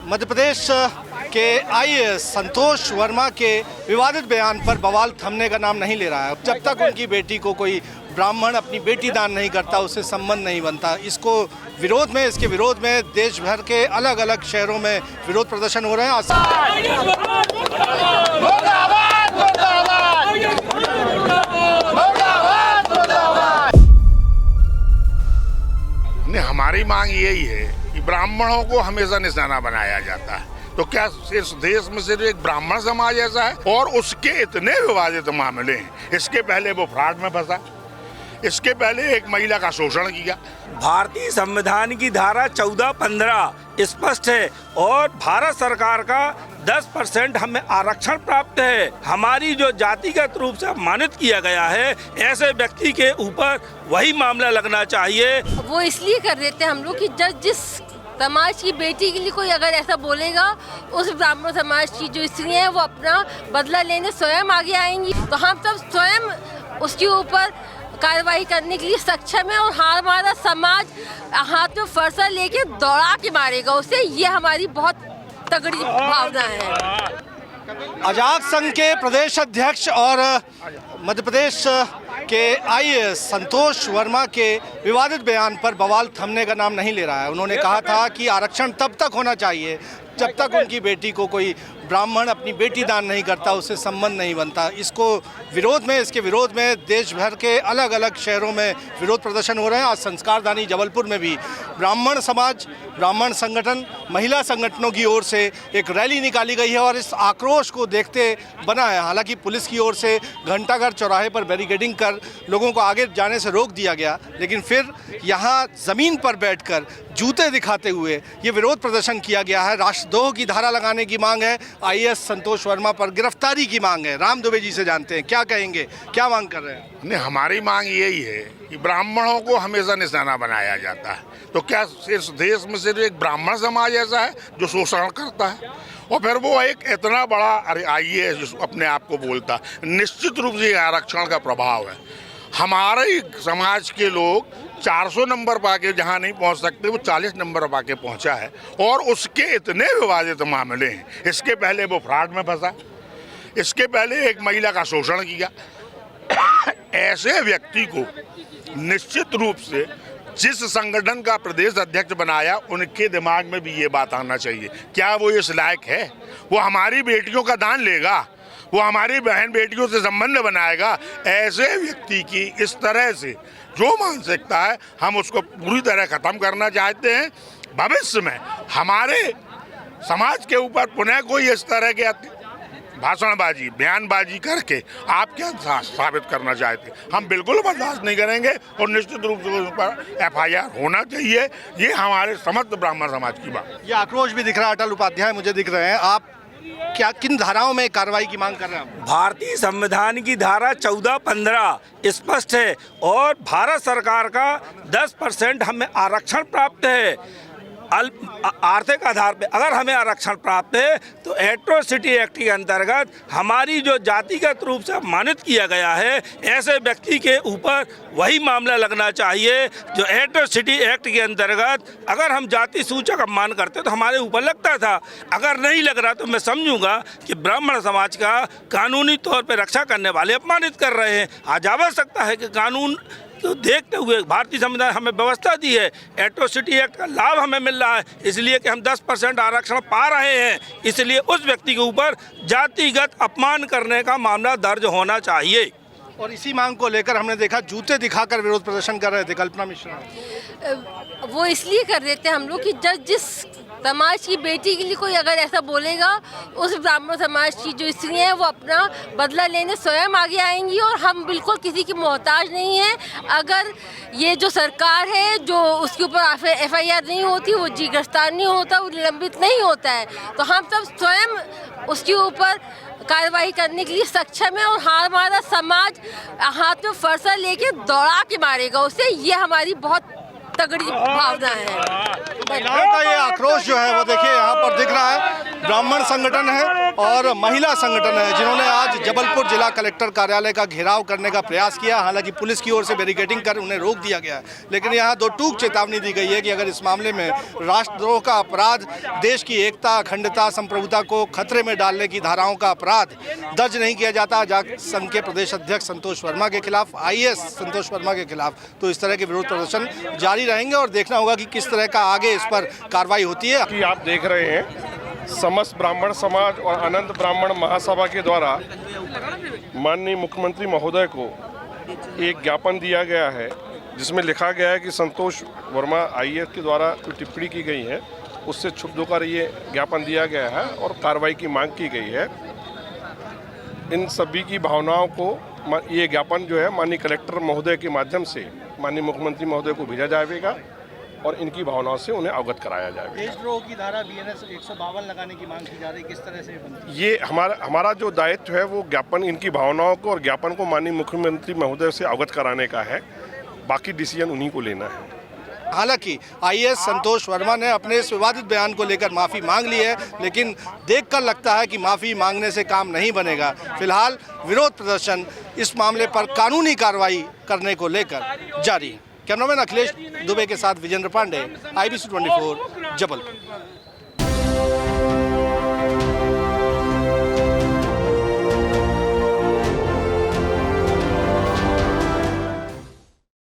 मध्य प्रदेश के आईएएस संतोष वर्मा के विवादित बयान पर बवाल थमने का नाम नहीं ले रहा है। जब तक उनकी बेटी को कोई ब्राह्मण अपनी बेटी दान नहीं करता उससे संबंध नहीं बनता। इसके विरोध में देश भर के अलग अलग शहरों में विरोध प्रदर्शन हो रहे हैं। हमारी मांग यही है कि ब्राह्मणों को हमेशा निशाना बनाया जाता है। तो क्या इस देश में सिर्फ एक ब्राह्मण समाज ऐसा है? और उसके इतने विवादित मामले हैं। इसके पहले वो फ्रॉड में फंसा, इसके पहले एक महिला का शोषण किया। भारतीय संविधान की धारा 14-15 स्पष्ट है और भारत सरकार का 10% हमें आरक्षण प्राप्त है। हमारी जो जातिगत रूप से अपमानित किया गया है, ऐसे व्यक्ति के ऊपर वही मामला लगना चाहिए। वो इसलिए कर देते हैं हम लोग कि जिस समाज की बेटी के लिए कोई अगर ऐसा बोलेगा, उस ब्राह्मण समाज की जो स्त्रियां हैं वो अपना बदला लेने स्वयं आगे आएंगी। तो हम सब स्वयं उसके ऊपर कार्रवाई करने के लिए सक्षम है और हमारा समाज हाथ में फरसा लेके दौड़ा के मारेगा उसे। ये हमारी बहुत तगड़ी भावना है। अजाक संघ के प्रदेश अध्यक्ष और मध्य प्रदेश के आईएएस संतोष वर्मा के विवादित बयान पर बवाल थमने का नाम नहीं ले रहा है। उन्होंने कहा था कि आरक्षण तब तक होना चाहिए जब तक उनकी बेटी को कोई ब्राह्मण अपनी बेटी दान नहीं करता उससे संबंध नहीं बनता। इसके विरोध में देश भर के अलग अलग शहरों में विरोध प्रदर्शन हो रहे हैं। आज संस्कारधानी जबलपुर में भी ब्राह्मण समाज, ब्राह्मण संगठन, महिला संगठनों की ओर से एक रैली निकाली गई है और इस आक्रोश को देखते बना है। हालांकि पुलिस की ओर से घंटाघर चौराहे पर बैरिकेडिंग कर लोगों को आगे जाने से रोक दिया गया, लेकिन फिर यहाँ ज़मीन पर बैठकर जूते दिखाते हुए ये विरोध प्रदर्शन किया गया है। राष्ट्रद्रोह की धारा लगाने की मांग है। आईएएस संतोष वर्मा पर गिरफ्तारी की मांग है। राम दुबे जी से जानते हैं क्या कहेंगे, क्या मांग कर रहे हैं? नहीं, हमारी मांग यही है कि ब्राह्मणों को हमेशा निशाना बनाया जाता है। तो क्या इस देश में सिर्फ एक ब्राह्मण समाज ऐसा है जो शोषण करता है? और फिर वो एक इतना बड़ा आईएएस जो अपने आप को बोलता है। निश्चित रूप से आरक्षण का प्रभाव है। हमारे समाज के लोग 400 नंबर पाके जहां नहीं पहुंच सकते, वो 40 नंबर पाके पहुंचा है और उसके इतने विवादित मामले हैं। इसके पहले वो फ्रॉड में फंसा, इसके पहले एक महिला का शोषण किया। ऐसे व्यक्ति को निश्चित रूप से जिस संगठन का प्रदेश अध्यक्ष बनाया, उनके दिमाग में भी ये बात आना चाहिए, क्या वो इस लायक है? वो हमारी बेटियों का दान लेगा? वो हमारी बहन बेटियों से संबंध बनाएगा? ऐसे व्यक्ति की इस तरह से जो मानसिकता है, हम उसको पूरी तरह खत्म करना चाहते हैं। भविष्य में हमारे समाज के ऊपर पुनः कोई इस तरह के भाषणबाजी, बयानबाजी करके आप क्या साबित करना चाहते हैं, हम बिल्कुल बर्दाश्त नहीं करेंगे और निश्चित रूप से उस पर FIR होना चाहिए। ये हमारे समस्त ब्राह्मण समाज की बात। ये आक्रोश भी दिख रहा है। अटल उपाध्याय मुझे दिख रहे हैं। आप क्या किन धाराओं में कार्रवाई की मांग कर रहे हैं? भारतीय संविधान की धारा 14-15 स्पष्ट है और भारत सरकार का 10% हमें आरक्षण प्राप्त है। आर्थिक आधार पे अगर हमें आरक्षण प्राप्त है तो एट्रोसिटी एक्ट के अंतर्गत हमारी जो जातिगत रूप से अपमानित किया गया है, ऐसे व्यक्ति के ऊपर वही मामला लगना चाहिए जो एट्रोसिटी एक्ट के अंतर्गत अगर हम जाति सूचक अपमान करते तो हमारे ऊपर लगता था। अगर नहीं लग रहा तो मैं समझूंगा कि ब्राह्मण समाज का कानूनी तौर पर रक्षा करने वाले अपमानित कर रहे हैं। आज आवश्यकता है कि कानून तो देखते हुए भारतीय संविधान हमें व्यवस्था दी है, एट्रोसिटी एक्ट का लाभ हमें मिल रहा है, इसलिए कि हम 10% आरक्षण पा रहे हैं, इसलिए उस व्यक्ति के ऊपर जातिगत अपमान करने का मामला दर्ज होना चाहिए। और इसी मांग को लेकर हमने देखा जूते दिखाकर विरोध प्रदर्शन कर रहे थे कल्पना मिश्रा। वो इसलिए कर देते हैं हम लोग कि जिस समाज की बेटी के लिए कोई अगर ऐसा बोलेगा, उस ब्राह्मण समाज की जो स्त्रियां हैं वो अपना बदला लेने स्वयं आगे आएंगी और हम बिल्कुल किसी की मोहताज नहीं है। अगर ये जो सरकार है जो उसके ऊपर FIR नहीं होती, वो गिरफ्तार नहीं होता, वो निलंबित नहीं होता है, तो हम सब स्वयं उसके ऊपर कार्रवाई करने के लिए सक्षम है और हमारा समाज हाथ में फरसा लेके दौड़ा के मारेगा उसे। ये हमारी बहुत तगड़ी भावना है। महिलाओं का ये आक्रोश जो है वो देखिए यहाँ पर दिख रहा है। ब्राह्मण संगठन है और महिला संगठन है जिन्होंने आज जबलपुर जिला कलेक्टर कार्यालय का घेराव करने का प्रयास किया। हालांकि पुलिस की ओर से बैरिकेडिंग कर उन्हें रोक दिया गया है, लेकिन यहाँ दो टूक चेतावनी दी गई है कि अगर इस मामले में राष्ट्रद्रोह का अपराध, देश की एकता, अखंडता, संप्रभुता को खतरे में डालने की धाराओं का अपराध दर्ज नहीं किया जाता जाट संघ के प्रदेश अध्यक्ष संतोष वर्मा के खिलाफ, IAS संतोष वर्मा के खिलाफ, तो इस तरह के विरोध प्रदर्शन जारी रहेंगे और देखना होगा कि किस तरह का आगे इस पर कार्रवाई होती है। कि आप देख रहे हैं समस्त ब्राह्मण समाज और अनंत ब्राह्मण महासभा के द्वारा माननीय मुख्यमंत्री महोदय को एक ज्ञापन दिया गया है जिसमें लिखा गया है कि संतोष वर्मा IAS के द्वारा जो टिप्पणी की गई है उससे क्षुब्ध होकर ये ज्ञापन दिया गया है और कार्रवाई की मांग की गई है। इन सभी की भावनाओं को ये ज्ञापन जो है माननीय कलेक्टर महोदय के माध्यम से माननीय मुख्यमंत्री महोदय को भेजा जाएगा और इनकी भावनाओं से उन्हें अवगत कराया जाएगा। देशद्रोह की धारा BNS 152 लगाने की मांग की जा रही है, किस तरह से बनती है? ये हमारा जो दायित्व है वो ज्ञापन, इनकी भावनाओं को और ज्ञापन को माननीय मुख्यमंत्री महोदय से अवगत कराने का है। बाकी डिसीजन उन्हीं को लेना है। हालांकि IAS संतोष वर्मा ने अपने इस विवादित बयान को लेकर माफ़ी मांग ली है, लेकिन देखकर लगता है कि माफ़ी मांगने से काम नहीं बनेगा। फिलहाल विरोध प्रदर्शन इस मामले पर कानूनी कार्रवाई करने को लेकर जारी। कैमरामैन अखिलेश दुबे के साथ विजेंद्र पांडे, IBC 24 जबलपुर।